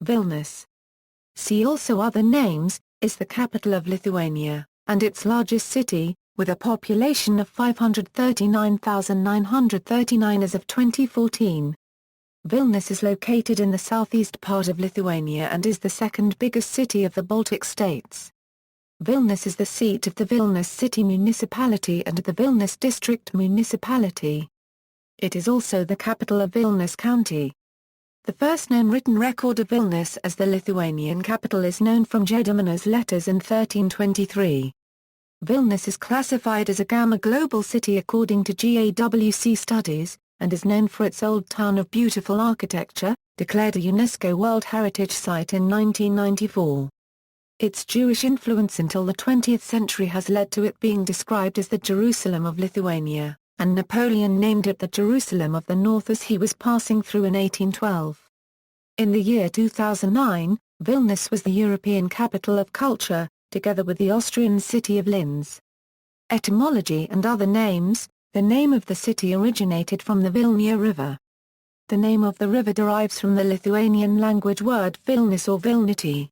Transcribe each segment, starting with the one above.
Vilnius. See also other names, is the capital of Lithuania, and its largest city, with a population of 539,939 as of 2014. Vilnius is located in the southeast part of Lithuania and is the second biggest city of the Baltic states. Vilnius is the seat of the Vilnius City Municipality and the Vilnius District Municipality. It is also the capital of Vilnius County. The first known written record of Vilnius as the Lithuanian capital is known from Gediminas letters in 1323. Vilnius is classified as a Gamma Global City according to GAWC studies, and is known for its old town of beautiful architecture, declared a UNESCO World Heritage Site in 1994. Its Jewish influence until the 20th century has led to it being described as the Jerusalem of Lithuania, and Napoleon named it the Jerusalem of the North as he was passing through in 1812. In the year 2009, Vilnius was the European Capital of Culture, together with the Austrian city of Linz. Etymology and other names. The name of the city originated from the Vilnia River. The name of the river derives from the Lithuanian language word Vilnius or Vilnity.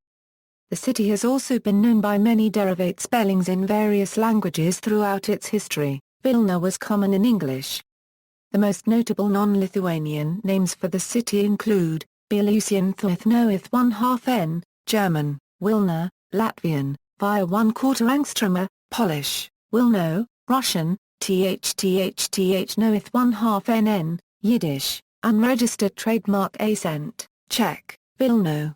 The city has also been known by many derivate spellings in various languages throughout its history. Vilna was common in English. The most notable non-Lithuanian names for the city include, ๊vʲɪljelnʲʊs, German, Wilna, Latvian, via 1/4 Angströmer, Polish, Wilno, Russian, ťhҭhҭhnoith 1/2 nn, Yiddish, unregistered trademark accent, Czech, Vilno.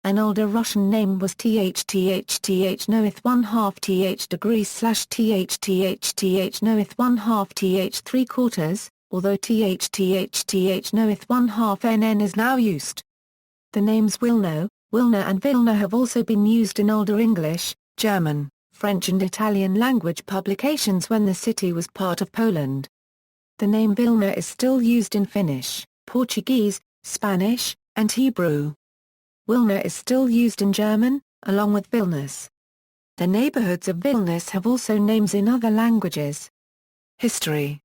An older Russian name was ťhҭhҭhnoith 1/2 th/ťhҭhҭhnoith 1/2 th3/4, although ťhҭhҭhnoith 1/2 nn is now used. The names Wilno, Wilna and Vilna have also been used in Older English, German, French and Italian language publications when the city was part of Poland. The name Vilna is still used in Finnish, Portuguese, Spanish, and Hebrew. Wilna is still used in German, along with Vilnius. The neighborhoods of Vilnius have also names in other languages. History.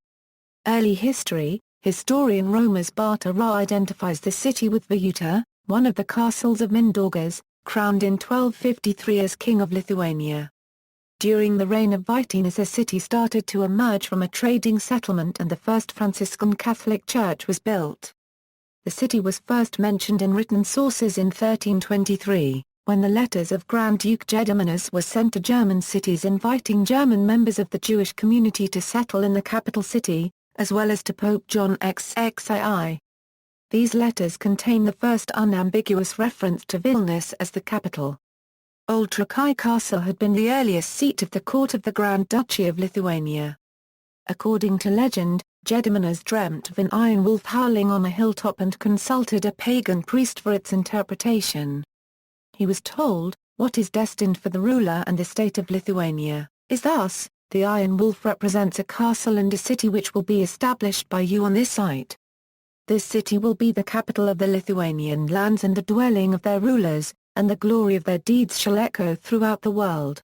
Early history. Historian Romas Barta identifies the city with Vijūta, one of the castles of Mindaugas, crowned in 1253 as King of Lithuania. During the reign of Vytautas the city started to emerge from a trading settlement and the first Franciscan Catholic church was built. The city was first mentioned in written sources in 1323, when the letters of Grand Duke Gediminas were sent to German cities inviting German members of the Jewish community to settle in the capital city, as well as to Pope John XXII. These letters contain the first unambiguous reference to Vilnius as the capital. Old Trakai Castle had been the earliest seat of the court of the Grand Duchy of Lithuania. According to legend, Gediminas dreamt of an iron wolf howling on a hilltop and consulted a pagan priest for its interpretation. He was told, "What is destined for the ruler and the state of Lithuania, is thus, the iron wolf represents a castle and a city which will be established by you on this site. This city will be the capital of the Lithuanian lands and the dwelling of their rulers, and the glory of their deeds shall echo throughout the world."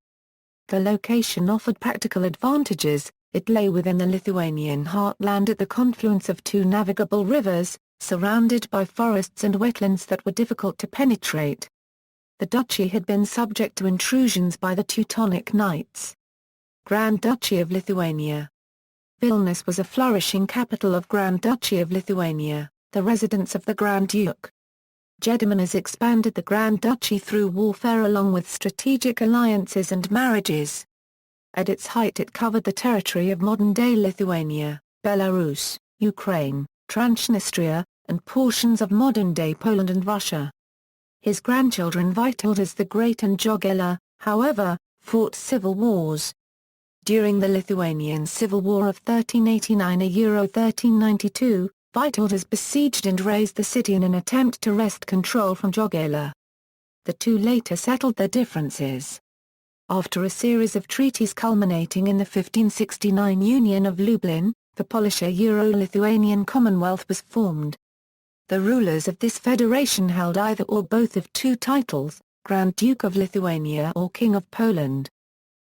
The location offered practical advantages. It lay within the Lithuanian heartland at the confluence of two navigable rivers, surrounded by forests and wetlands that were difficult to penetrate. The duchy had been subject to intrusions by the Teutonic Knights. Grand Duchy of Lithuania. Vilnius was a flourishing capital of Grand Duchy of Lithuania, the residence of the Grand Duke. Gediminas expanded the Grand Duchy through warfare along with strategic alliances and marriages. At its height it covered the territory of modern-day Lithuania, Belarus, Ukraine, Transnistria, and portions of modern-day Poland and Russia. His grandchildren Vytautas the Great and Jogaila, however, fought civil wars. During the Lithuanian Civil War of 1389–1392, Vytautas besieged and razed the city in an attempt to wrest control from Jogaila. The two later settled their differences. After a series of treaties culminating in the 1569 Union of Lublin, the Polish-Euro-Lithuanian Commonwealth was formed. The rulers of this federation held either or both of two titles, Grand Duke of Lithuania or King of Poland.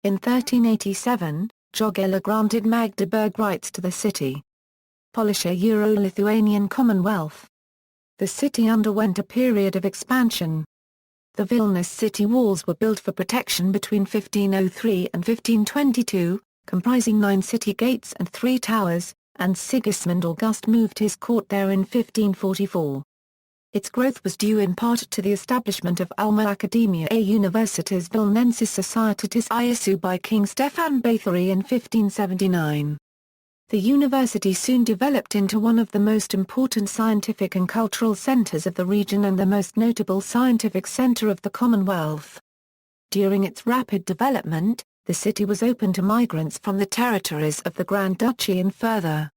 In 1387, Jogaila granted Magdeburg rights to the city. Polish-Euro-Lithuanian Commonwealth. the city underwent a period of expansion. The Vilnius city walls were built for protection between 1503 and 1522, comprising 9 city gates and 3 towers, and Sigismund August moved his court there in 1544. Its growth was due in part to the establishment of Alma Academia Universitas Vilnensis Societatis Iesų by King Stefan Batory in 1579. The university soon developed into one of the most important scientific and cultural centers of the region and the most notable scientific center of the Commonwealth. During its rapid development, the city was open to migrants from the territories of the Grand Duchy and further.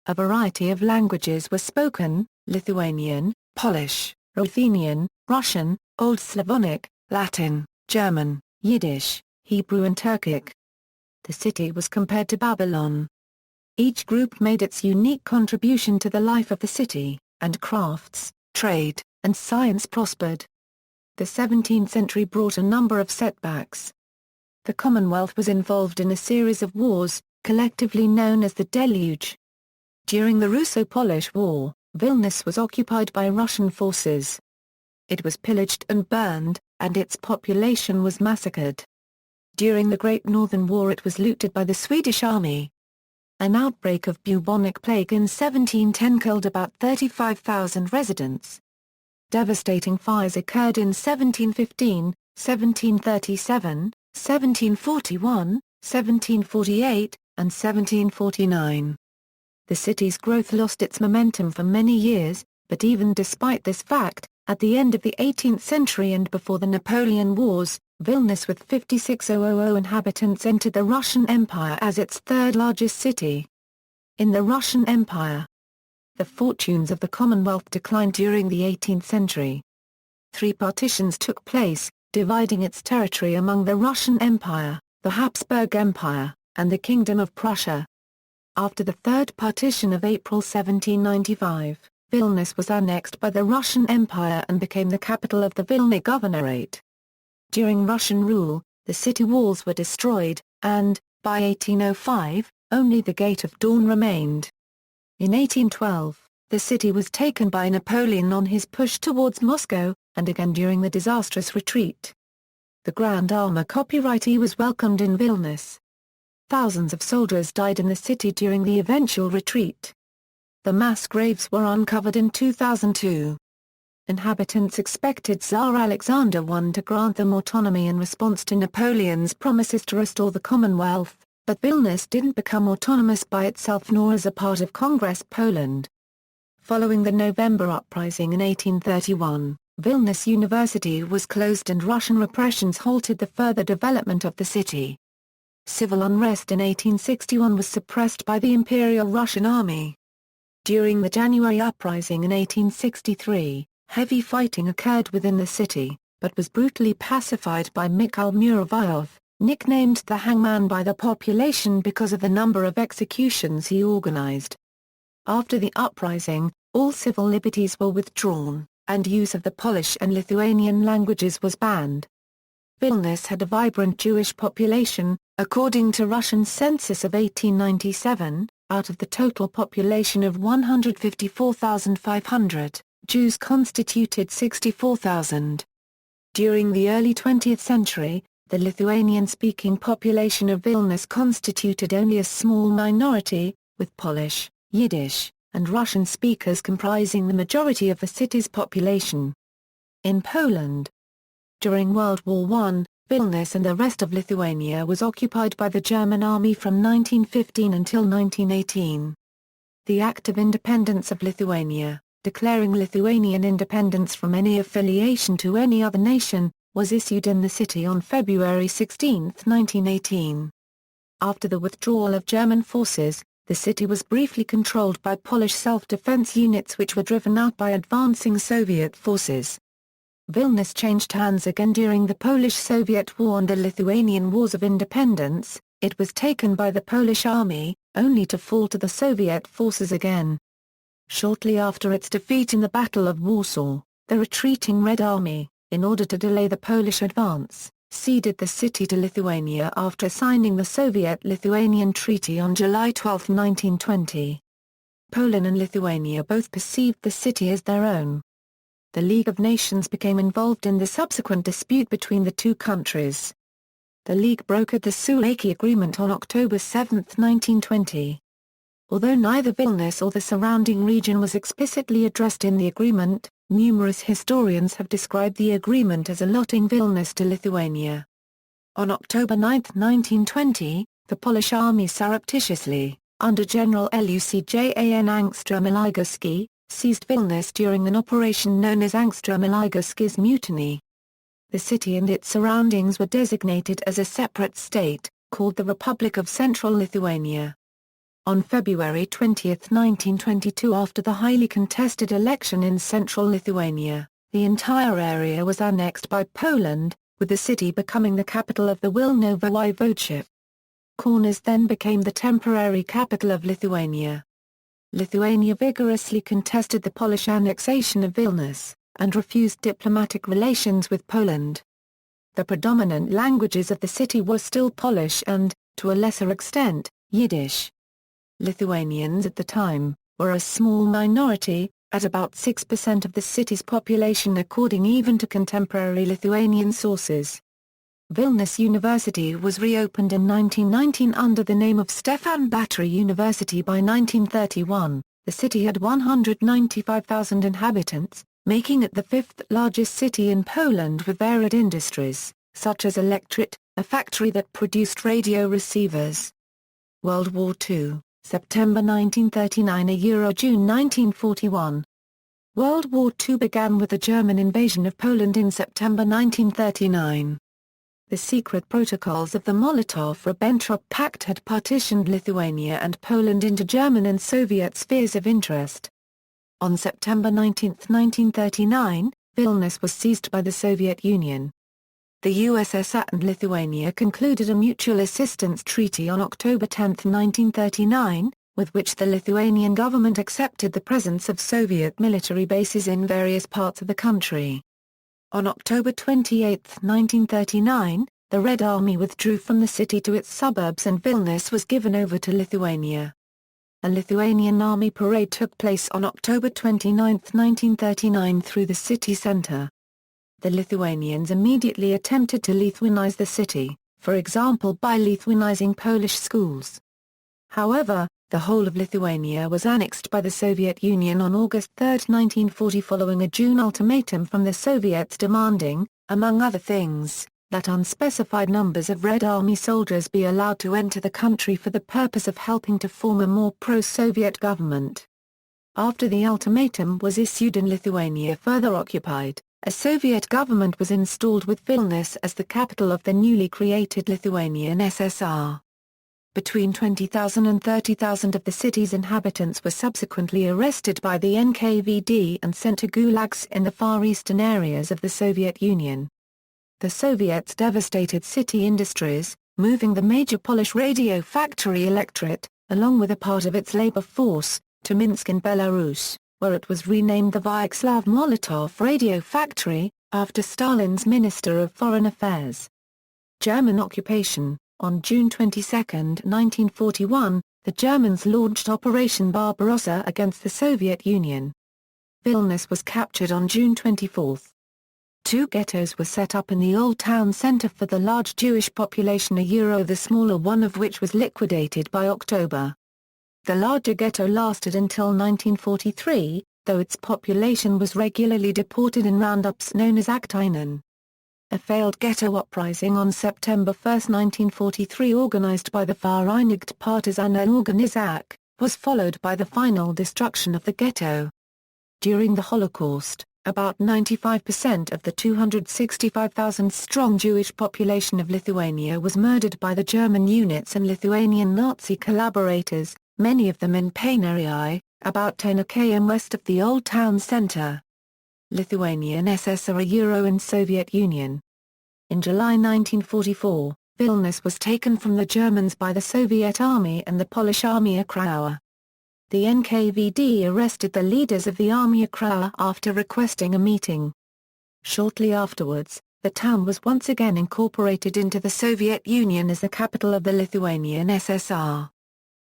A variety of languages were spoken: Lithuanian, Polish, Ruthenian, Russian, Old Slavonic, Latin, German, Yiddish, Hebrew and Turkic. The city was compared to Babylon. Each group made its unique contribution to the life of the city, and crafts, trade, and science prospered. The 17th century brought a number of setbacks. The Commonwealth was involved in a series of wars, collectively known as the Deluge. During the Russo-Polish War, Vilnius was occupied by Russian forces. It was pillaged and burned, and its population was massacred. During the Great Northern War it was looted by the Swedish army. An outbreak of bubonic plague in 1710 killed about 35,000 residents. Devastating fires occurred in 1715, 1737, 1741, 1748, and 1749. The city's growth lost its momentum for many years, but even despite this fact, at the end of the 18th century and before the Napoleon Wars, Vilnius with 56,000 inhabitants entered the Russian Empire as its third largest city. In the Russian Empire, the fortunes of the Commonwealth declined during the 18th century. 3 partitions took place, dividing its territory among the Russian Empire, the Habsburg Empire, and the Kingdom of Prussia. After the Third Partition of April 1795, Vilnius was annexed by the Russian Empire and became the capital of the Vilna Governorate. During Russian rule, the city walls were destroyed, and, by 1805, only the Gate of Dawn remained. In 1812, the city was taken by Napoleon on his push towards Moscow, and again during the disastrous retreat. The Grand Armor copyright was welcomed in Vilnius. Thousands of soldiers died in the city during the eventual retreat. The mass graves were uncovered in 2002. Inhabitants expected Tsar Alexander I to grant them autonomy in response to Napoleon's promises to restore the Commonwealth, but Vilnius didn't become autonomous by itself nor as a part of Congress Poland. Following the November uprising in 1831, Vilnius University was closed and Russian repressions halted the further development of the city. Civil unrest in 1861 was suppressed by the Imperial Russian Army. During the January uprising in 1863, heavy fighting occurred within the city, but was brutally pacified by Mikhail Muravyov, nicknamed the Hangman by the population because of the number of executions he organized. After the uprising, all civil liberties were withdrawn, and use of the Polish and Lithuanian languages was banned. Vilnius had a vibrant Jewish population. According to Russian census of 1897, out of the total population of 154,500, Jews constituted 64,000. During the early 20th century, the Lithuanian-speaking population of Vilnius constituted only a small minority, with Polish, Yiddish, and Russian speakers comprising the majority of the city's population. In Poland, during World War I, Vilnius and the rest of Lithuania was occupied by the German army from 1915 until 1918. The Act of Independence of Lithuania, declaring Lithuanian independence from any affiliation to any other nation, was issued in the city on February 16, 1918. After the withdrawal of German forces, the city was briefly controlled by Polish self-defense units which were driven out by advancing Soviet forces. Vilnius changed hands again during the Polish-Soviet War and the Lithuanian Wars of Independence. It was taken by the Polish army, only to fall to the Soviet forces again. Shortly after its defeat in the Battle of Warsaw, the retreating Red Army, in order to delay the Polish advance, ceded the city to Lithuania after signing the Soviet-Lithuanian Treaty on July 12, 1920. Poland and Lithuania both perceived the city as their own. the League of Nations became involved in the subsequent dispute between the two countries. The League brokered the Suwałki Agreement on October 7, 1920. Although neither Vilnius or the surrounding region was explicitly addressed in the agreement, numerous historians have described the agreement as allotting Vilnius to Lithuania. On October 9, 1920, the Polish army surreptitiously, under General Lucjan Angstrom-Elijewski, seized Vilnius during an operation known as Angstrom-Elijewski's Mutiny. The city and its surroundings were designated as a separate state, called the Republic of Central Lithuania. On February 20, 1922, after the highly contested election in central Lithuania, the entire area was annexed by Poland, with the city becoming the capital of the Vilnius Voivodeship. Kaunas then became the temporary capital of Lithuania. Lithuania vigorously contested the Polish annexation of Vilnius, and refused diplomatic relations with Poland. The predominant languages of the city were still Polish and, to a lesser extent, Yiddish. Lithuanians at the time, were a small minority, at about 6% of the city's population according even to contemporary Lithuanian sources. Vilnius University was reopened in 1919 under the name of Stefan Batory University. By 1931, the city had 195,000 inhabitants, making it the fifth largest city in Poland with varied industries, such as Electrit, a factory that produced radio receivers. World War II, September 1939 June 1941. World War II began with the German invasion of Poland in September 1939. The secret protocols of the Molotov-Ribbentrop Pact had partitioned Lithuania and Poland into German and Soviet spheres of interest. On September 19, 1939, Vilnius was seized by the Soviet Union. The USSR and Lithuania concluded a mutual assistance treaty on October 10, 1939, with which the Lithuanian government accepted the presence of Soviet military bases in various parts of the country. On October 28, 1939, the Red Army withdrew from the city to its suburbs and Vilnius was given over to Lithuania. A Lithuanian army parade took place on October 29, 1939 through the city centre. The Lithuanians immediately attempted to Lithuanize the city, for example by Lithuanizing Polish schools. However, the whole of Lithuania was annexed by the Soviet Union on August 3, 1940 following a June ultimatum from the Soviets demanding, among other things, that unspecified numbers of Red Army soldiers be allowed to enter the country for the purpose of helping to form a more pro-Soviet government. After the ultimatum was issued and Lithuania further occupied, a Soviet government was installed with Vilnius as the capital of the newly created Lithuanian SSR. Between 20,000 and 30,000 of the city's inhabitants were subsequently arrested by the NKVD and sent to gulags in the far eastern areas of the Soviet Union. The Soviets devastated city industries, moving the major Polish radio factory Electrit, along with a part of its labor force, to Minsk in Belarus, where it was renamed the Vyacheslav Molotov Radio Factory, after Stalin's Minister of Foreign Affairs. German occupation. On June 22, 1941, the Germans launched Operation Barbarossa against the Soviet Union. Vilnius was captured on June 24. Two ghettos were set up in the old town centre for the large Jewish population, the smaller one of which was liquidated by October. The larger ghetto lasted until 1943, though its population was regularly deported in roundups known as Aktynen. A failed ghetto uprising on September 1, 1943 organized by the Vereinigte Partisanen Organisation, was followed by the final destruction of the ghetto. During the Holocaust, about 95% of the 265,000-strong Jewish population of Lithuania was murdered by the German units and Lithuanian Nazi collaborators, many of them in Panerai, about 10 km west of the old town centre. Lithuanian SSR and Soviet Union. In July 1944, Vilnius was taken from the Germans by the Soviet Army and the Polish Armia Krajowa. The NKVD arrested the leaders of the Armia Krajowa after requesting a meeting. Shortly afterwards, the town was once again incorporated into the Soviet Union as the capital of the Lithuanian SSR.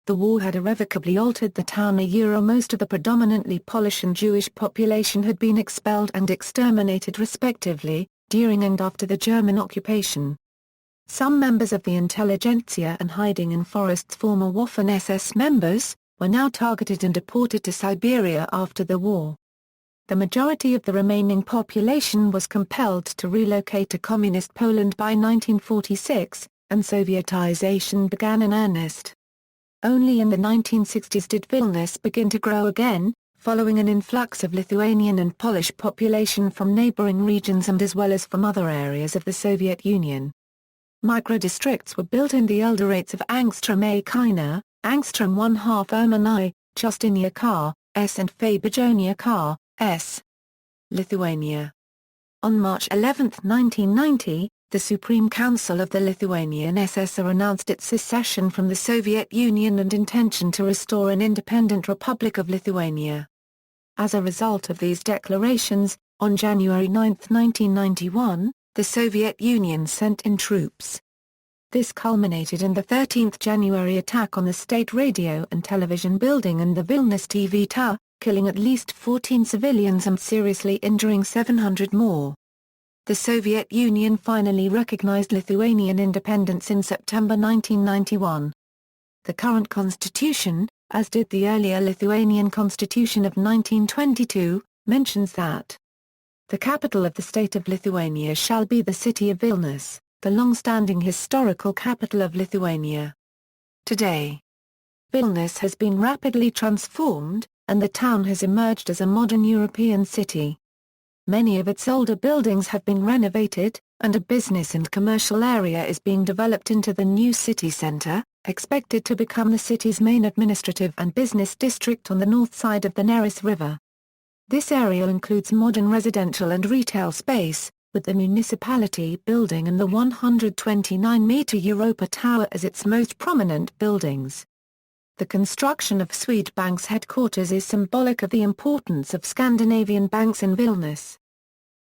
the war had irrevocably altered the town. Most of the predominantly Polish and Jewish population had been expelled and exterminated respectively, during and after the German occupation. Some members of the intelligentsia and hiding in forests former Waffen-SS members, were now targeted and deported to Siberia after the war. The majority of the remaining population was compelled to relocate to Communist Poland by 1946, and Sovietization began in earnest. Only in the 1960s did Vilnius begin to grow again, following an influx of Lithuanian and Polish population from neighboring regions and as well as from other areas of the Soviet Union. Micro-districts were built in the Elderates of Angstrom a Kaina, Angstrom 1/2 Ermini, Justinia Kar, S and ๊vėjīljelnija Kar, S. Lithuania. On March 11, 1990, the Supreme Council of the Lithuanian SSR announced its secession from the Soviet Union and intention to restore an independent Republic of Lithuania. As a result of these declarations, on January 9, 1991, the Soviet Union sent in troops. This culminated in the 13th January attack on the state radio and television building and the Vilnius TV tower, killing at least 14 civilians and seriously injuring 700 more. The Soviet Union finally recognized Lithuanian independence in September 1991. The current constitution, as did the earlier Lithuanian constitution of 1922, mentions that the capital of the state of Lithuania shall be the city of Vilnius, the long-standing historical capital of Lithuania. Today, Vilnius has been rapidly transformed, and the town has emerged as a modern European city. Many of its older buildings have been renovated, and a business and commercial area is being developed into the new city center, expected to become the city's main administrative and business district on the north side of the Neris River. This area includes modern residential and retail space, with the municipality building and the 129-meter Europa Tower as its most prominent buildings. The construction of Swedbank's headquarters is symbolic of the importance of Scandinavian banks in Vilnius.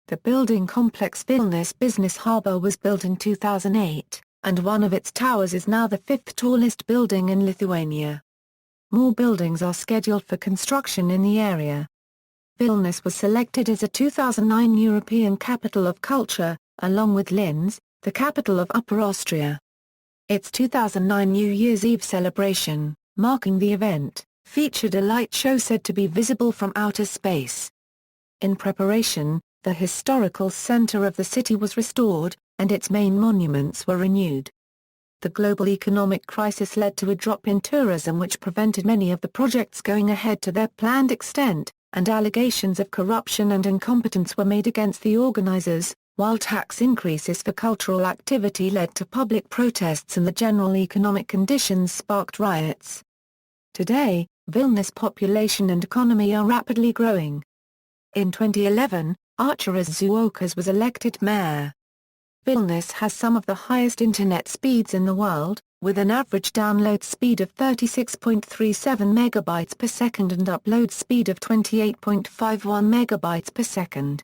The building complex Vilnius Business Harbour was built in 2008, and one of its towers is now the fifth tallest building in Lithuania. More buildings are scheduled for construction in the area. Vilnius was selected as a 2009 European Capital of Culture, along with Linz, the capital of Upper Austria. Its 2009 New Year's Eve celebration, marking the event, featured a light show said to be visible from outer space. In preparation, the historical center of the city was restored, and its main monuments were renewed. The global economic crisis led to a drop in tourism which prevented many of the projects going ahead to their planned extent, and allegations of corruption and incompetence were made against the organizers, while tax increases for cultural activity led to public protests and the general economic conditions sparked riots. Today, Vilnius' population and economy are rapidly growing. In 2011, Artūras Zuokas was elected mayor. Vilnius has some of the highest internet speeds in the world, with an average download speed of 36.37 megabytes per second and upload speed of 28.51 megabytes per second.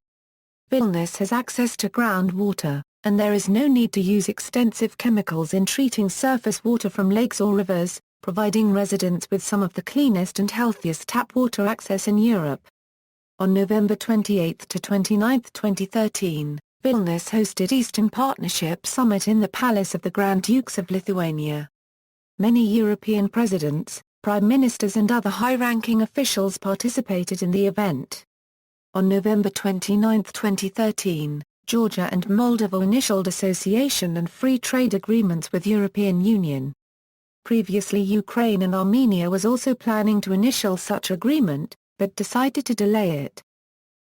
Vilnius has access to groundwater, and there is no need to use extensive chemicals in treating surface water from lakes or rivers, providing residents with some of the cleanest and healthiest tap water access in Europe. On November 28 to 29, 2013, Vilnius hosted Eastern Partnership Summit in the Palace of the Grand Dukes of Lithuania. Many European presidents, prime ministers and other high-ranking officials participated in the event. On November 29, 2013, Georgia and Moldova initialed association and free trade agreements with European Union. Previously Ukraine and Armenia was also planning to initial such agreement, but decided to delay it.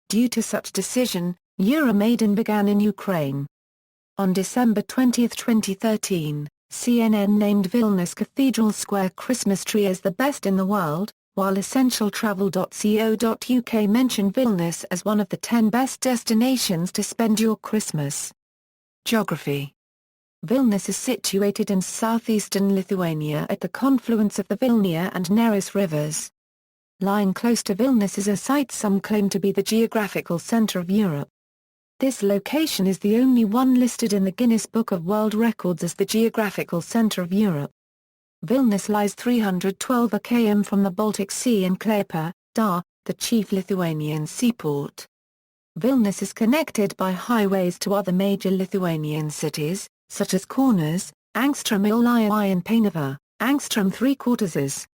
Due to such decision, Euromaidan began in Ukraine. On December 20, 2013, CNN named Vilnius Cathedral Square Christmas tree as the best in the world, while essentialtravel.co.uk mentioned Vilnius as one of the 10 best destinations to spend your Christmas. Geography. Vilnius is situated in southeastern Lithuania at the confluence of the Vilnia and Neris rivers. Lying close to Vilnius is a site some claim to be the geographical center of Europe. This location is the only one listed in the Guinness Book of World Records as the geographical center of Europe. Vilnius lies 312 km from the Baltic Sea and Klaipėda, the chief Lithuanian seaport. Vilnius is connected by highways to other major Lithuanian cities, such as Kaunas, Angstrom Ilyiai and Painava, Angstrom 3/4.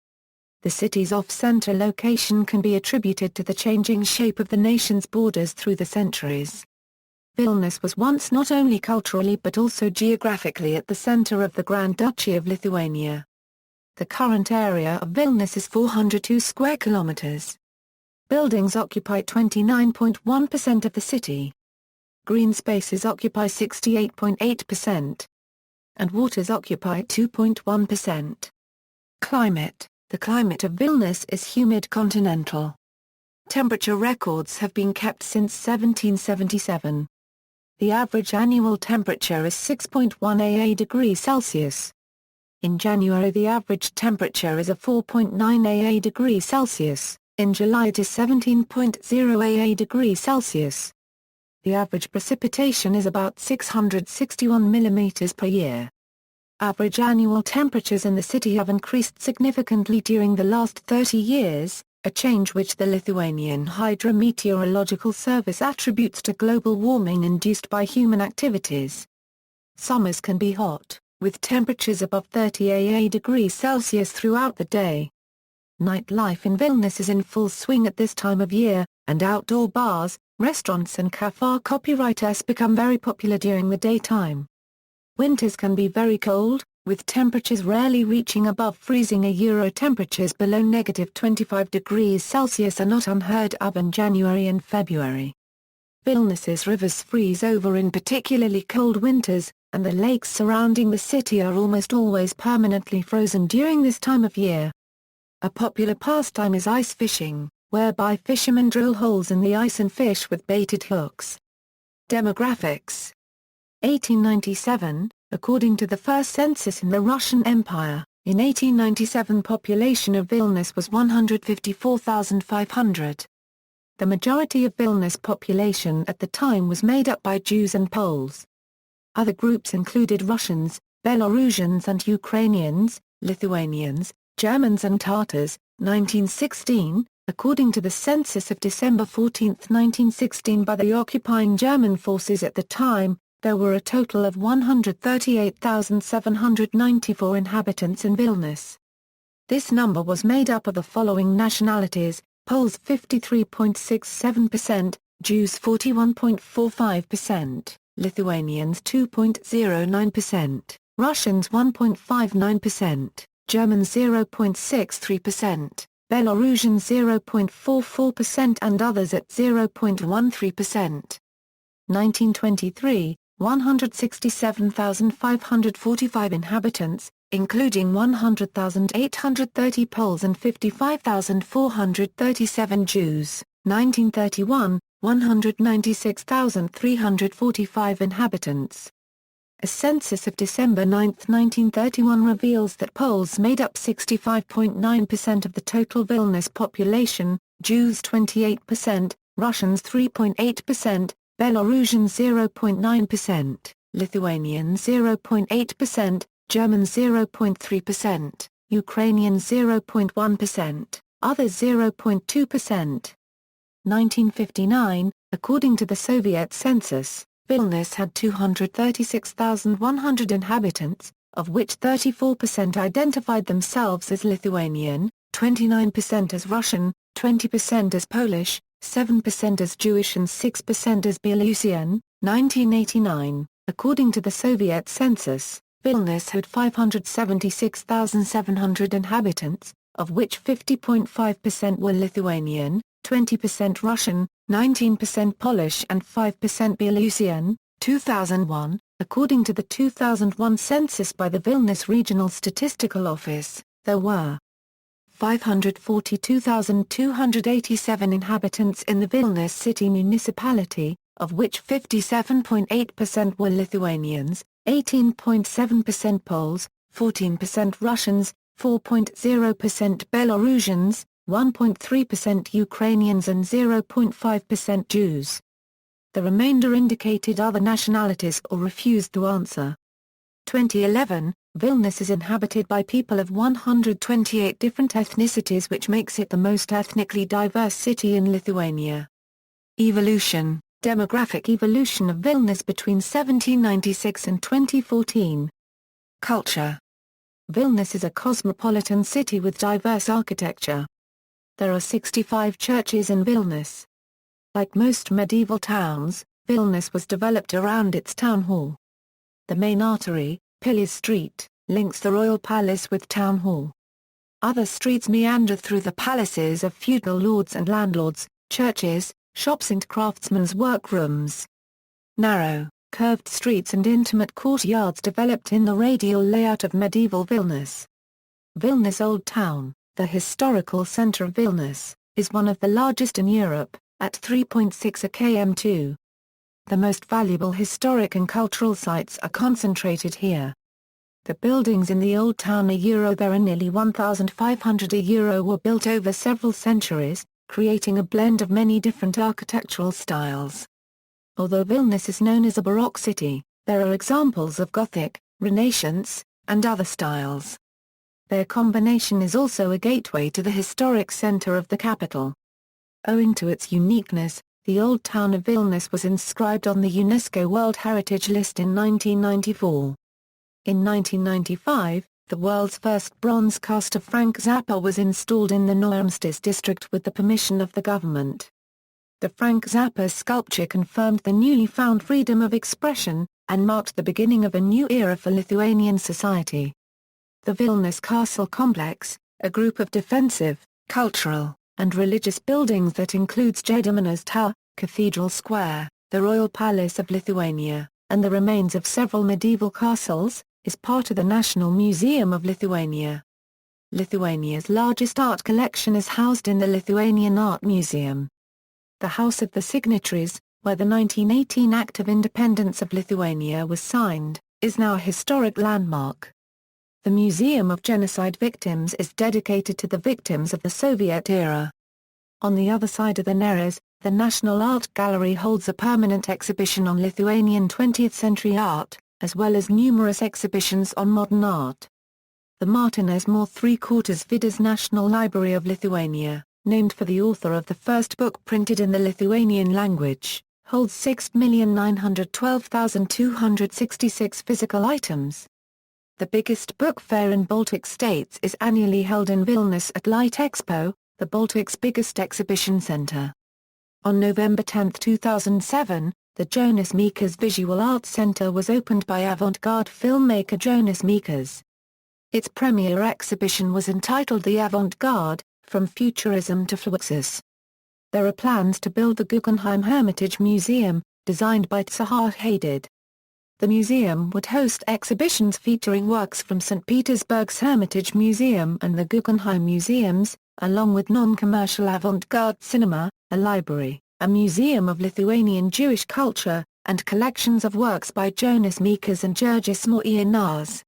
The city's off-center location can be attributed to the changing shape of the nation's borders through the centuries. Vilnius was once not only culturally but also geographically at the center of the Grand Duchy of Lithuania. The current area of Vilnius is 402 square kilometers. Buildings occupy 29.1% of the city. Green spaces occupy 68.8%. And waters occupy 2.1%. Climate. The climate of Vilnius is humid continental. Temperature records have been kept since 1777. The average annual temperature is 6.1 degrees Celsius. In January the average temperature is a 4.9 degrees Celsius. In July it is 17.0 degrees Celsius. The average precipitation is about 661 mm per year. Average annual temperatures in the city have increased significantly during the last 30 years, a change which the Lithuanian Hydrometeorological Service attributes to global warming induced by human activities. Summers can be hot, with temperatures above 30 degrees Celsius throughout the day. Nightlife in Vilnius is in full swing at this time of year, and outdoor bars, restaurants and café copywriters become very popular during the daytime. Winters can be very cold, with temperatures rarely reaching above freezing. Temperatures below -25 degrees Celsius are not unheard of in January and February. Vilnius's rivers freeze over in particularly cold winters, and the lakes surrounding the city are almost always permanently frozen during this time of year. A popular pastime is ice fishing, whereby fishermen drill holes in the ice and fish with baited hooks. Demographics. 1897, according to the first census in the Russian Empire, in 1897 population of Vilnius was 154,500. The majority of Vilnius population at the time was made up by Jews and Poles. Other groups included Russians, Belarusians and Ukrainians, Lithuanians, Germans and Tatars. 1916, according to the census of December 14, 1916 by the occupying German forces at the time, there were a total of 138,794 inhabitants in Vilnius. This number was made up of the following nationalities: Poles 53.67%, Jews 41.45%, Lithuanians 2.09%, Russians 1.59%. Germans 0.63%, Belarusians 0.44% and others at 0.13%. 1923, 167,545 inhabitants, including 100,830 Poles and 55,437 Jews. 1931, 196,345 inhabitants. A census of December 9, 1931 reveals that Poles made up 65.9% of the total Vilnius population, Jews 28%, Russians 3.8%, Belarusians 0.9%, Lithuanians 0.8%, Germans 0.3%, Ukrainians 0.1%, others 0.2%. 1959, according to the Soviet census, Vilnius had 236,100 inhabitants, of which 34% identified themselves as Lithuanian, 29% as Russian, 20% as Polish, 7% as Jewish and 6% as Belarusian. 1989, according to the Soviet census, Vilnius had 576,700 inhabitants, of which 50.5% were Lithuanian, 20% Russian, 19% Polish and 5% Belarusian. 2001, according to the 2001 census by the Vilnius Regional Statistical Office, there were 542,287 inhabitants in the Vilnius city municipality, of which 57.8% were Lithuanians, 18.7% Poles, 14% Russians, 4.0% Belarusians, 1.3% Ukrainians and 0.5% Jews. The remainder indicated other nationalities or refused to answer. 2011, Vilnius is inhabited by people of 128 different ethnicities, which makes it the most ethnically diverse city in Lithuania. Evolution. Demographic evolution of Vilnius between 1796 and 2014. Culture. Vilnius is a cosmopolitan city with diverse architecture. There are 65 churches in Vilnius. Like most medieval towns, Vilnius was developed around its town hall. The main artery, Pilies Street, links the royal palace with town hall. Other streets meander through the palaces of feudal lords and landlords, churches, shops and craftsmen's workrooms. Narrow, curved streets and intimate courtyards developed in the radial layout of medieval Vilnius. Vilnius Old Town, the historical center of Vilnius, is one of the largest in Europe, at 3.6 km². The most valuable historic and cultural sites are concentrated here. The buildings in the Old Town there are nearly 1,500 were built over several centuries, creating a blend of many different architectural styles. Although Vilnius is known as a Baroque city, there are examples of Gothic, Renaissance, and other styles. Their combination is also a gateway to the historic center of the capital. Owing to its uniqueness, the Old Town of Vilnius was inscribed on the UNESCO World Heritage List in 1994. In 1995, the world's first bronze cast of Frank Zappa was installed in the Naujamiestis district with the permission of the government. The Frank Zappa sculpture confirmed the newly found freedom of expression, and marked the beginning of a new era for Lithuanian society. The Vilnius Castle Complex, a group of defensive, cultural, and religious buildings that includes Gediminas Tower, Cathedral Square, the Royal Palace of Lithuania, and the remains of several medieval castles, is part of the National Museum of Lithuania. Lithuania's largest art collection is housed in the Lithuanian Art Museum. The House of the Signatories, where the 1918 Act of Independence of Lithuania was signed, is now a historic landmark. The Museum of Genocide Victims is dedicated to the victims of the Soviet era. On the other side of the Neres, the National Art Gallery holds a permanent exhibition on Lithuanian 20th-century art, as well as numerous exhibitions on modern art. The Martinez More 3/4 Vidas National Library of Lithuania, named for the author of the first book printed in the Lithuanian language, holds 6,912,266 physical items. The biggest book fair in Baltic states is annually held in Vilnius at Light Expo, the Baltic's biggest exhibition center. On November 10, 2007, the Jonas Mekas Visual Arts Center was opened by avant-garde filmmaker Jonas Mekas. Its premiere exhibition was entitled The Avant-Garde, From Futurism to Fluxus. There are plans to build the Guggenheim Hermitage Museum, designed by Zaha Hadid. The museum would host exhibitions featuring works from St. Petersburg's Hermitage Museum and the Guggenheim Museums, along with non-commercial avant-garde cinema, a library, a museum of Lithuanian Jewish culture, and collections of works by Jonas Mekas and Jurgis Motorways.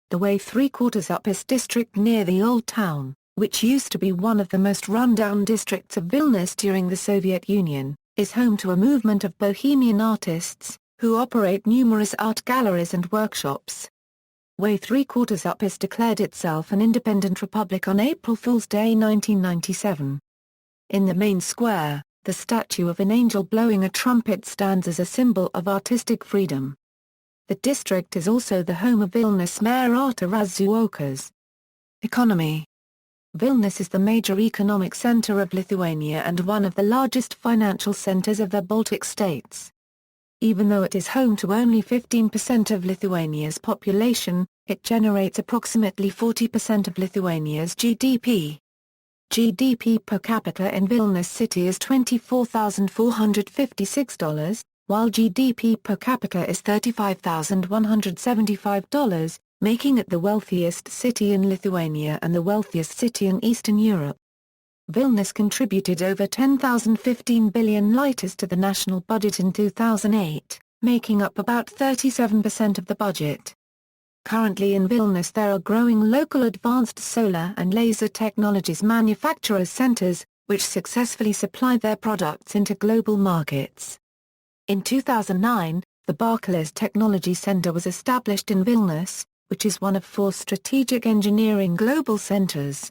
The Way 3/4 Upis district near the Old Town, which used to be one of the most run-down districts of Vilnius during the Soviet Union, is home to a movement of bohemian artists, who operate numerous art galleries and workshops. Way 3/4 Upis declared itself an independent republic on April Fool's Day 1997. In the main square, the statue of an angel blowing a trumpet stands as a symbol of artistic freedom. The district is also the home of Vilnius Mayor Artūras Zuokas. Economy. Vilnius is the major economic center of Lithuania and one of the largest financial centers of the Baltic states. Even though it is home to only 15% of Lithuania's population, it generates approximately 40% of Lithuania's GDP. GDP per capita in Vilnius city is $24,456, while GDP per capita is $35,175, making it the wealthiest city in Lithuania and the wealthiest city in Eastern Europe. Vilnius contributed over 10,015 billion litas to the national budget in 2008, making up about 37% of the budget. Currently in Vilnius there are growing local advanced solar and laser technologies manufacturers centers, which successfully supply their products into global markets. In 2009, the Barclays Technology Center was established in Vilnius, which is one of 4 strategic engineering global centers.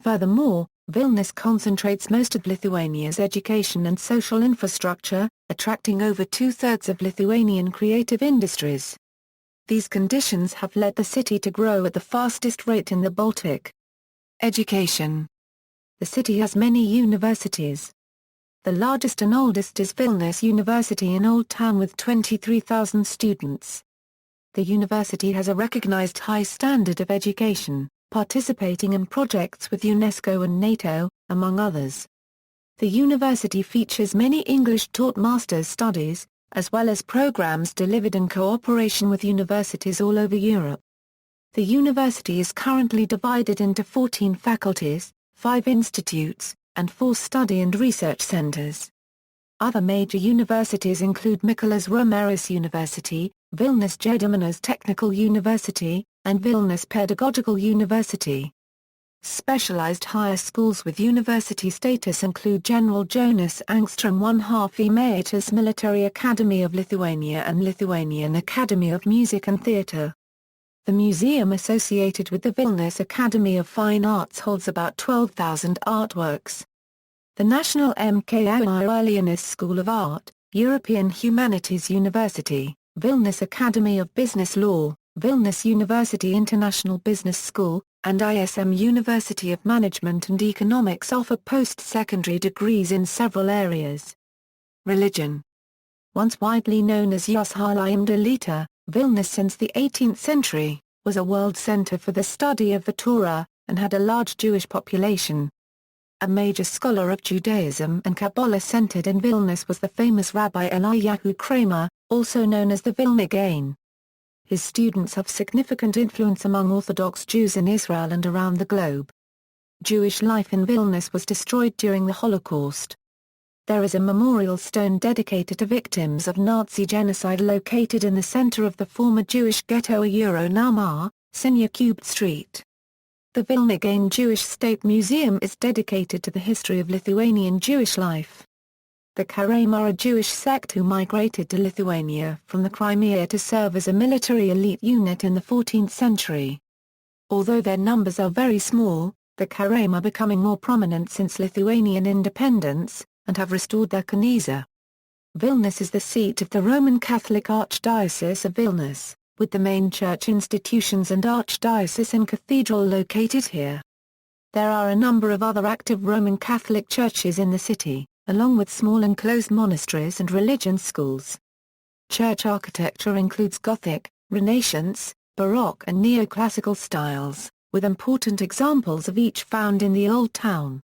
Furthermore, Vilnius concentrates most of Lithuania's education and social infrastructure, attracting over 2/3 of Lithuanian creative industries. These conditions have led the city to grow at the fastest rate in the Baltic. Education. The city has many universities. The largest and oldest is Vilnius University in Old Town with 23,000 students. The university has a recognized high standard of education, participating in projects with UNESCO and NATO, among others. The university features many English-taught master's studies, as well as programs delivered in cooperation with universities all over Europe. The university is currently divided into 14 faculties, 5 institutes, and 4 study and research centers. Other major universities include Mykolas Romeris University, Vilnius Gediminas Technical University, and Vilnius Pedagogical University. Specialized higher schools with university status include General Jonas Angstrom ˈvəhɪljelnʲʊs Military Academy of Lithuania and Lithuanian Academy of Music and Theatre. The museum associated with the Vilnius Academy of Fine Arts holds about 12,000 artworks. The National ˈvəhɪljelnʲʊs School of Art, European Humanities University, Vilnius Academy of Business Law, Vilnius University International Business School, and ISM University of Management and Economics offer post-secondary degrees in several areas. Religion. Once widely known as ๊vəhɪljelnʲnʲʊs, Vilnius since the 18th century, was a world center for the study of the Torah, and had a large Jewish population. A major scholar of Judaism and Kabbalah centered in Vilnius was the famous Rabbi Eliyahu Kramer, also known as the ๊vɪlņģnʲnʲ. His students have significant influence among Orthodox Jews in Israel and around the globe. Jewish life in Vilnius was destroyed during the Holocaust. There is a memorial stone dedicated to victims of Nazi genocide located in the center of the former Jewish ghetto Naumar, Sinyakubt Street. The ๊vɪlņģnʲnʲ Jewish State Museum is dedicated to the history of Lithuanian Jewish life. The Karaim are a Jewish sect who migrated to Lithuania from the Crimea to serve as a military elite unit in the 14th century. Although their numbers are very small, the Karaim are becoming more prominent since Lithuanian independence, and have restored their Knyža. Vilnius is the seat of the Roman Catholic Archdiocese of Vilnius, with the main church institutions and archdiocesan cathedral located here. There are a number of other active Roman Catholic churches in the city, along with small enclosed monasteries and religion schools. Church architecture includes Gothic, Renaissance, Baroque and neoclassical styles, with important examples of each found in the Old Town.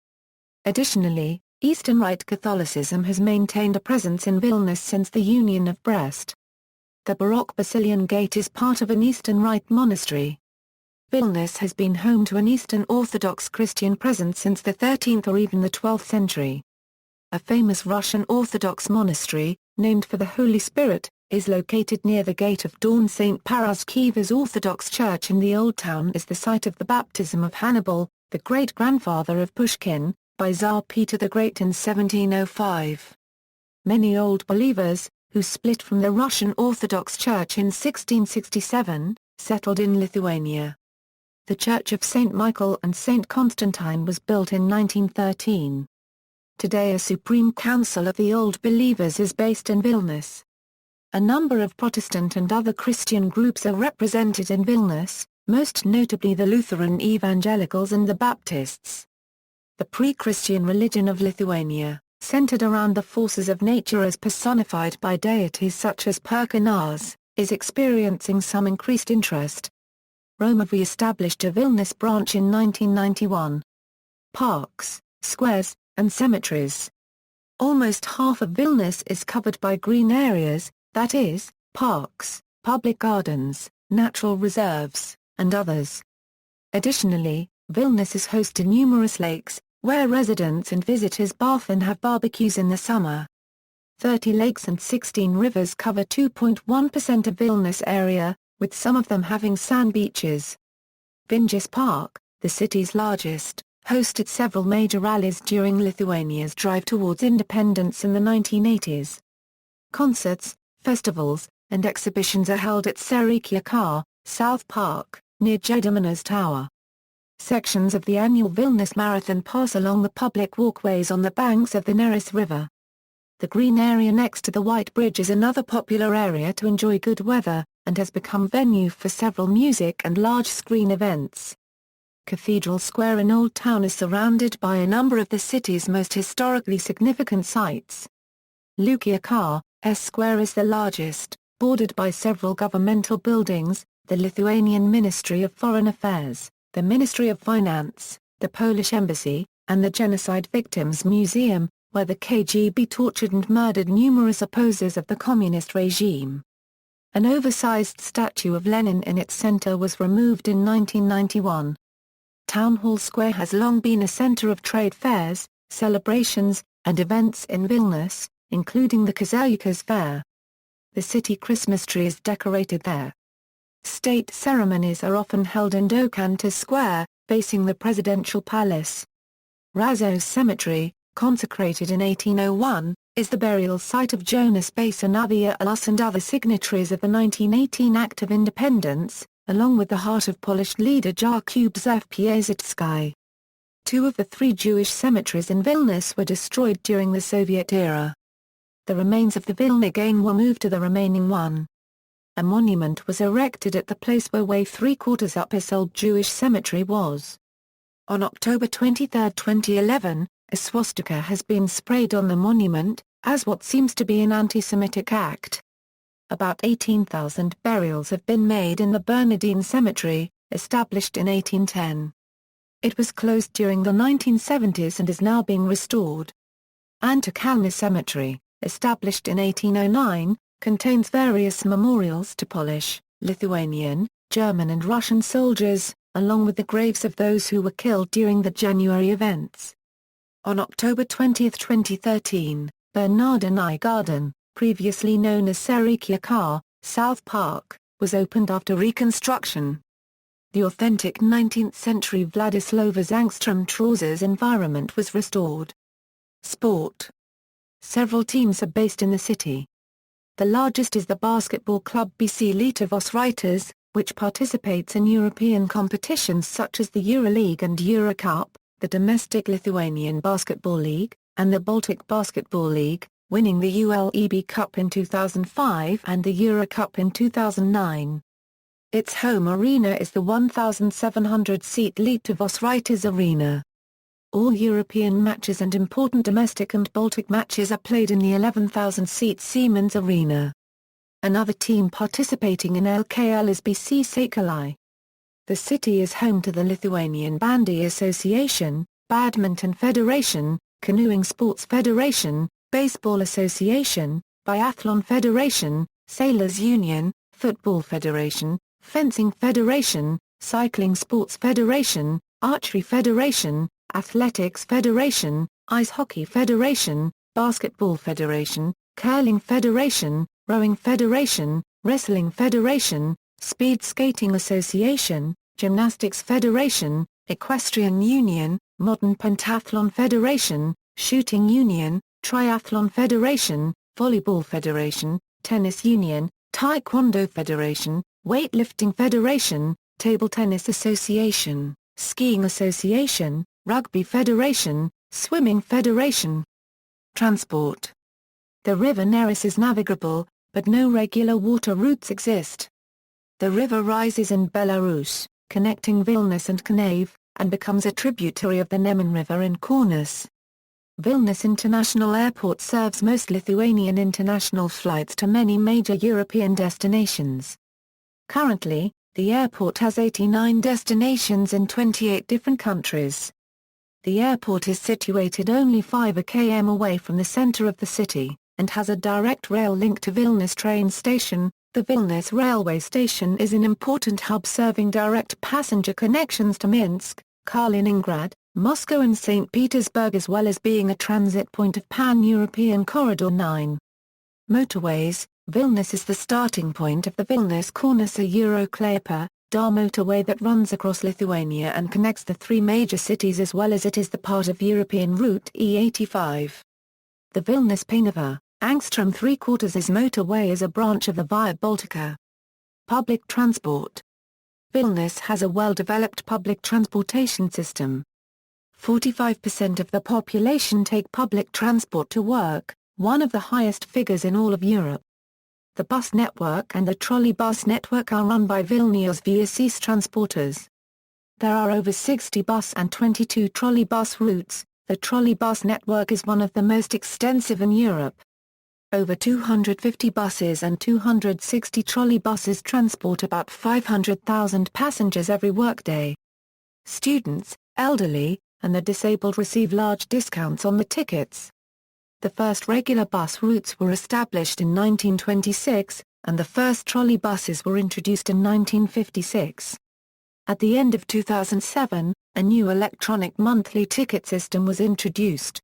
Additionally, Eastern Rite Catholicism has maintained a presence in Vilnius since the Union of Brest. The Baroque Basilian Gate is part of an Eastern Rite monastery. Vilnius has been home to an Eastern Orthodox Christian presence since the 13th or even the 12th century. A famous Russian Orthodox monastery, named for the Holy Spirit, is located near the Gate of Dawn. St. Paraskev's Orthodox Church in the Old Town is the site of the baptism of Hannibal, the great-grandfather of Pushkin, by Tsar Peter the Great in 1705. Many Old Believers, who split from the Russian Orthodox Church in 1667, settled in Lithuania. The Church of St. Michael and St. Constantine was built in 1913. Today a Supreme Council of the Old Believers is based in Vilnius. A number of Protestant and other Christian groups are represented in Vilnius, most notably the Lutheran Evangelicals and the Baptists. The pre-Christian religion of Lithuania, centered around the forces of nature as personified by deities such as Perkūnas, is experiencing some increased interest. Rome re-established a Vilnius branch in 1991. Parks, squares, and cemeteries. Almost half of Vilnius is covered by green areas, that is, parks, public gardens, natural reserves, and others. Additionally, Vilnius is host to numerous lakes, where residents and visitors bath and have barbecues in the summer. 30 lakes and 16 rivers cover 2.1% of Vilnius area, with some of them having sand beaches. Vingis Park, the city's largest, hosted several major rallies during Lithuania's drive towards independence in the 1980s. Concerts, festivals, and exhibitions are held at Sereikia Car, South Park, near Gediminas Tower. Sections of the annual Vilnius Marathon pass along the public walkways on the banks of the Neris River. The green area next to the White Bridge is another popular area to enjoy good weather, and has become venue for several music and large-screen events. Cathedral Square in Old Town is surrounded by a number of the city's most historically significant sites. ˈvตั๋ɪlʲnʲs Square is the largest, bordered by several governmental buildings, the Lithuanian Ministry of Foreign Affairs, the Ministry of Finance, the Polish Embassy, and the Genocide Victims Museum, where the KGB tortured and murdered numerous opposers of the communist regime. An oversized statue of Lenin in its center was removed in 1991. Town Hall Square has long been a center of trade fairs, celebrations, and events in Vilnius, including the ๊vตั๋ɪljelkos Fair. The city Christmas tree is decorated there. State ceremonies are often held in Daukantas Square, facing the presidential palace. Razos Cemetery, consecrated in 1801, is the burial site of Jonas ๊vตั๋ɪljelnʲʊs and other signatories of the 1918 Act of Independence, along with the heart of Polish leader Jakub Piłsudski. Two of the three Jewish cemeteries in Vilnius were destroyed during the Soviet era. The remains of the Vilnius were moved to the remaining one. A monument was erected at the place where way 3/4 up his old Jewish cemetery was. On October 23, 2011, a swastika has been sprayed on the monument, as what seems to be an anti-Semitic act. About 18,000 burials have been made in the Bernardine Cemetery, established in 1810. It was closed during the 1970s and is now being restored. Antakalny Cemetery, established in 1809, contains various memorials to Polish, Lithuanian, German and Russian soldiers, along with the graves of those who were killed during the January events. On October 20, 2013, Bernardini Garden, previously known as Sereikia, South Park, was opened after reconstruction. The authentic 19th-century Władysław Ångström trousers environment was restored. Sport. Several teams are based in the city. The largest is the basketball club BC Lietuvos Rytas, which participates in European competitions such as the EuroLeague and Eurocup, the domestic Lithuanian Basketball League, and the Baltic Basketball League, winning the ULEB Cup in 2005 and the Eurocup in 2009. Its home arena is the 1,700-seat Lietuvos Rytas Arena. All European matches and important domestic and Baltic matches are played in the 11,000-seat Siemens Arena. Another team participating in LKL is BC Sakali. The city is home to the Lithuanian Bandy Association, Badminton Federation, Canoeing Sports Federation, Baseball Association, Biathlon Federation, Sailors Union, Football Federation, Fencing Federation, Cycling Sports Federation, Archery Federation, Athletics Federation, Ice Hockey Federation, Basketball Federation, Curling Federation, Rowing Federation, Wrestling Federation, Speed Skating Association, Gymnastics Federation, Equestrian Union, Modern Pentathlon Federation, Shooting Union, Triathlon Federation, Volleyball Federation, Tennis Union, Taekwondo Federation, Weightlifting Federation, Table Tennis Association, Skiing Association, Rugby Federation, Swimming Federation. Transport. The river Neris is navigable, but no regular water routes exist. The river rises in Belarus, connecting Vilnius and Kyiv, and becomes a tributary of the Neman River in Kaunas. Vilnius International Airport serves most Lithuanian international flights to many major European destinations. Currently, the airport has 89 destinations in 28 different countries. The airport is situated only 5 km away from the center of the city, and has a direct rail link to Vilnius train station. The Vilnius railway station is an important hub serving direct passenger connections to Minsk, Kaliningrad, Moscow and St. Petersburg, as well as being a transit point of Pan-European Corridor 9. Motorways. Vilnius is the starting point of the Vilnius-Kaunas-Euroclaipa motorway that runs across Lithuania and connects the three major cities, as well as it is the part of European Route E85. The Vilnius-Painava, Ångström 3/4 motorway is a branch of the Via Baltica. Public transport. Vilnius has a well-developed public transportation system. 45% of the population take public transport to work, one of the highest figures in all of Europe. The bus network and the trolley bus network are run by Vilnius Vilnius transporters. There are over 60 bus and 22 trolley bus routes. The trolley bus network is one of the most extensive in Europe. Over 250 buses and 260 trolley buses transport about 500,000 passengers every workday. Students, elderly, and the disabled receive large discounts on the tickets. The first regular bus routes were established in 1926, and the first trolley buses were introduced in 1956. At the end of 2007, a new electronic monthly ticket system was introduced.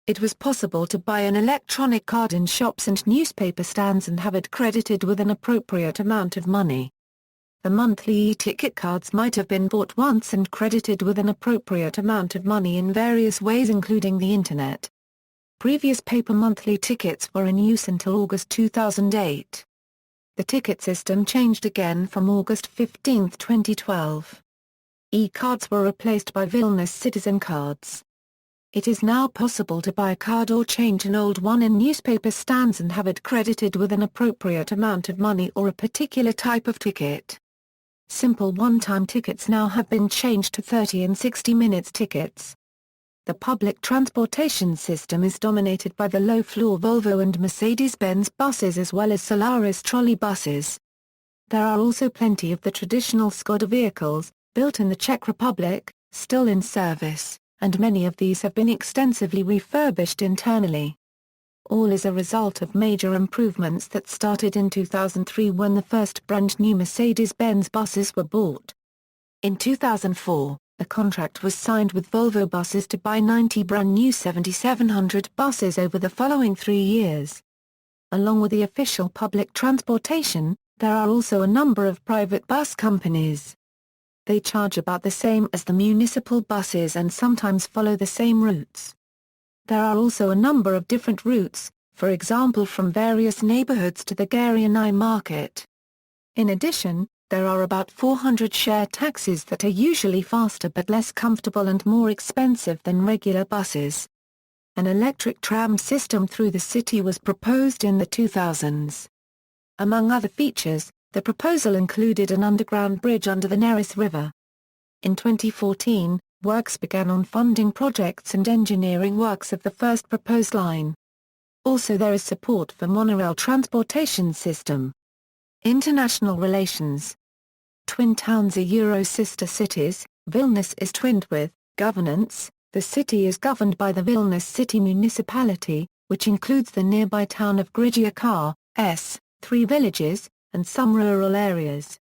It was possible to buy an electronic card in shops and newspaper stands and have it credited with an appropriate amount of money. The monthly e-ticket cards might have been bought once and credited with an appropriate amount of money in various ways including the Internet. Previous paper monthly tickets were in use until August 2008. The ticket system changed again from August 15, 2012. E-cards were replaced by Vilnius citizen cards. It is now possible to buy a card or change an old one in newspaper stands and have it credited with an appropriate amount of money or a particular type of ticket. Simple one-time tickets now have been changed to 30 and 60 minutes tickets. The public transportation system is dominated by the low-floor Volvo and Mercedes-Benz buses as well as Solaris trolley buses. There are also plenty of the traditional Skoda vehicles, built in the Czech Republic, still in service, and many of these have been extensively refurbished internally. All is a result of major improvements that started in 2003 when the first brand-new Mercedes-Benz buses were bought. In 2004, a contract was signed with Volvo Buses to buy 90 brand-new 7700 buses over the following 3 years. Along with the official public transportation, there are also a number of private bus companies. They charge about the same as the municipal buses and sometimes follow the same routes. There are also a number of different routes, for example from various neighborhoods to the ģerionai market. In addition, there are about 400 shared taxis that are usually faster but less comfortable and more expensive than regular buses. An electric tram system through the city was proposed in the 2000s. Among other features, the proposal included an underground bridge under the Neris River. In 2014, works began on funding projects and engineering works of the first proposed line. Also there is support for monorail transportation system. International relations. Twin towns are Euro-sister cities. Vilnius is twinned with. Governance. The city is governed by the Vilnius City Municipality, which includes the nearby town of ģerionai, 3 villages, and some rural areas.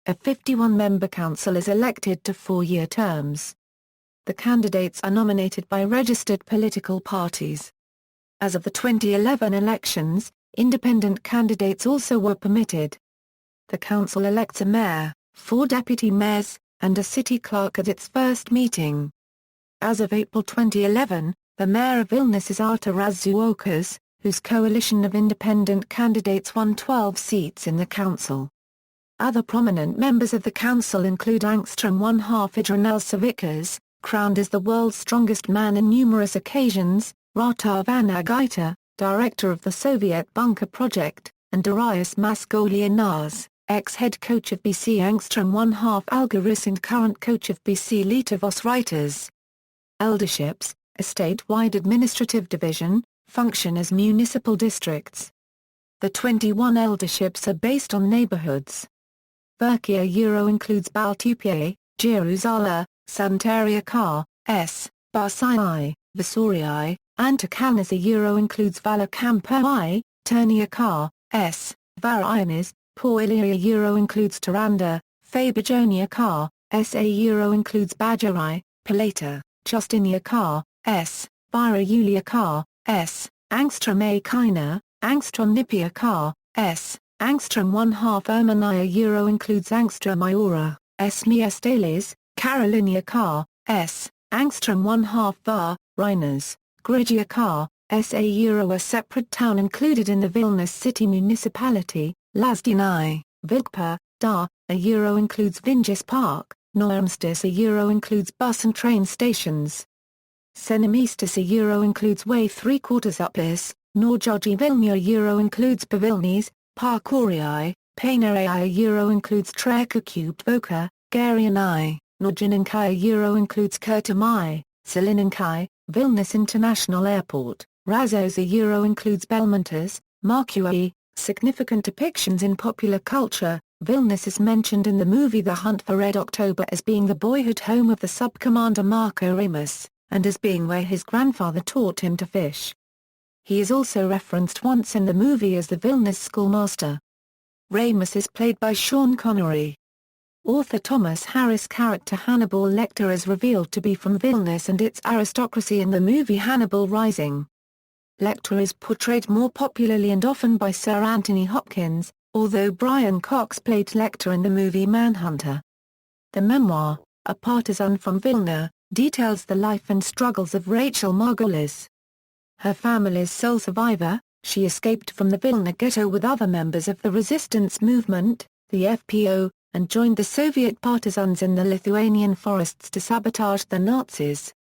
A 51-member council is elected to 4-year terms. The candidates are nominated by registered political parties. As of the 2011 elections, independent candidates also were permitted. The council elects a mayor, 4 deputy mayors, and a city clerk at its first meeting. As of April 2011, the mayor of Vilnius is Artūras Zuokas, whose coalition of independent candidates won 12 seats in the council. Other prominent members of the council include Angstrom ๊vตั๋ɪlʲnņģʊs, crowned as the world's strongest man in numerous occasions, Rata Vanagiita, director of the Soviet bunker project, and Darius Masgoļianās, ex-head coach of BC Angstrom ๊vตั๋ɪlģnņģʊs and current coach of BC Lietuvos Rytas. Elderships, a statewide administrative division, function as municipal districts. The 21 elderships are based on neighborhoods. ๊vērkija includes Baltupie, Jeruzalem, Santaria Basilian, Visorii, Antakalnis includes Valakampi, Turniaka, Varionis, Ďurija includes Taranda, Fabergoniaka, includes Bajarai, Pilata, Justiniaka, Ďurijuliaka, Angstrom Akina, Angstrom Nipiaka, Angstrom 1/2 Ermania includes Angstrom Iora, Miestalis, Karoliniaka, Angstrom 1/2 Var, Rinas, Grigiaka, a separate town included in the Vilnius City Municipality, Lazdynai, Vilkpa, Da, includes Vinges Park, Naujamiestis includes bus and train stations. Senamiestis includes way 3/4 Upis, Naujoji Vilnius includes Pavilnies, Parkuriai, Paineriai includes Trekakubed Voka, Garianai, Naujininkai includes Kurtamai, Salininkai, Vilnius International Airport, Razos includes Belmontas, Markuai. Significant depictions in popular culture. Vilnius is mentioned in the movie The Hunt for Red October as being the boyhood home of the sub-commander Marko Ramus, and as being where his grandfather taught him to fish. He is also referenced once in the movie as the Vilnius schoolmaster. Ramus is played by Sean Connery. Author Thomas Harris' character Hannibal Lecter is revealed to be from Vilnius and its aristocracy in the movie Hannibal Rising. Lecter is portrayed more popularly and often by Sir Anthony Hopkins, although Brian Cox played Lecter in the movie Manhunter. The memoir, A Partisan from Vilna, details the life and struggles of Rachel Margolis. Her family's sole survivor, she escaped from the Vilna ghetto with other members of the resistance movement, the FPO, and joined the Soviet partisans in the Lithuanian forests to sabotage the Nazis.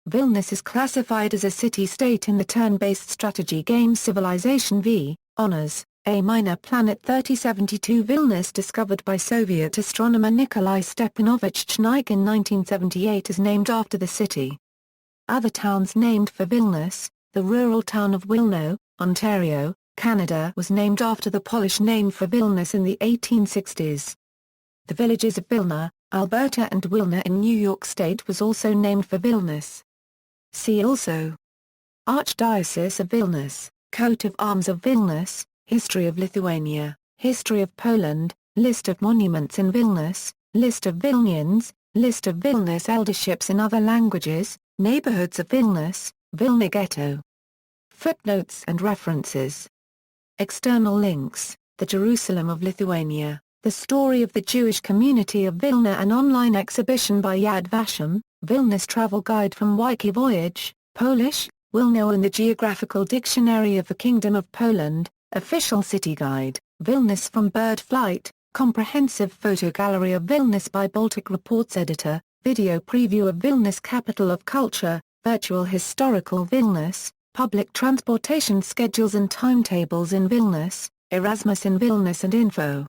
Vilnius is classified as a city-state in the turn-based strategy game Civilization V, Honors, a minor planet 3072. Vilnius, discovered by Soviet astronomer Nikolai Stepanovich Chnaik in 1978, is named after the city. Other towns named for Vilnius: the rural town of Wilno, Ontario, Canada, was named after the Polish name for Vilnius in the 1860s. The villages of Vilna, Alberta and Wilna in New York State was also named for Vilnius. See also: Archdiocese of Vilnius, Coat of Arms of Vilnius, History of Lithuania, History of Poland, List of monuments in Vilnius, List of Vilnians, List of Vilnius elderships in other languages, Neighborhoods of Vilnius, Vilna Ghetto. Footnotes and references. External links: The Jerusalem of Lithuania, The Story of the Jewish Community of Vilna, an online exhibition by Yad Vashem, Vilnius Travel Guide from Wiki Voyage, Polish, Wilno, and the Geographical Dictionary of the Kingdom of Poland, Official City Guide, Vilnius from Bird Flight, Comprehensive Photo Gallery of Vilnius by Baltic Reports Editor, Video Preview of Vilnius Capital of Culture, Virtual Historical Vilnius, Public Transportation Schedules and Timetables in Vilnius, Erasmus in Vilnius and Info.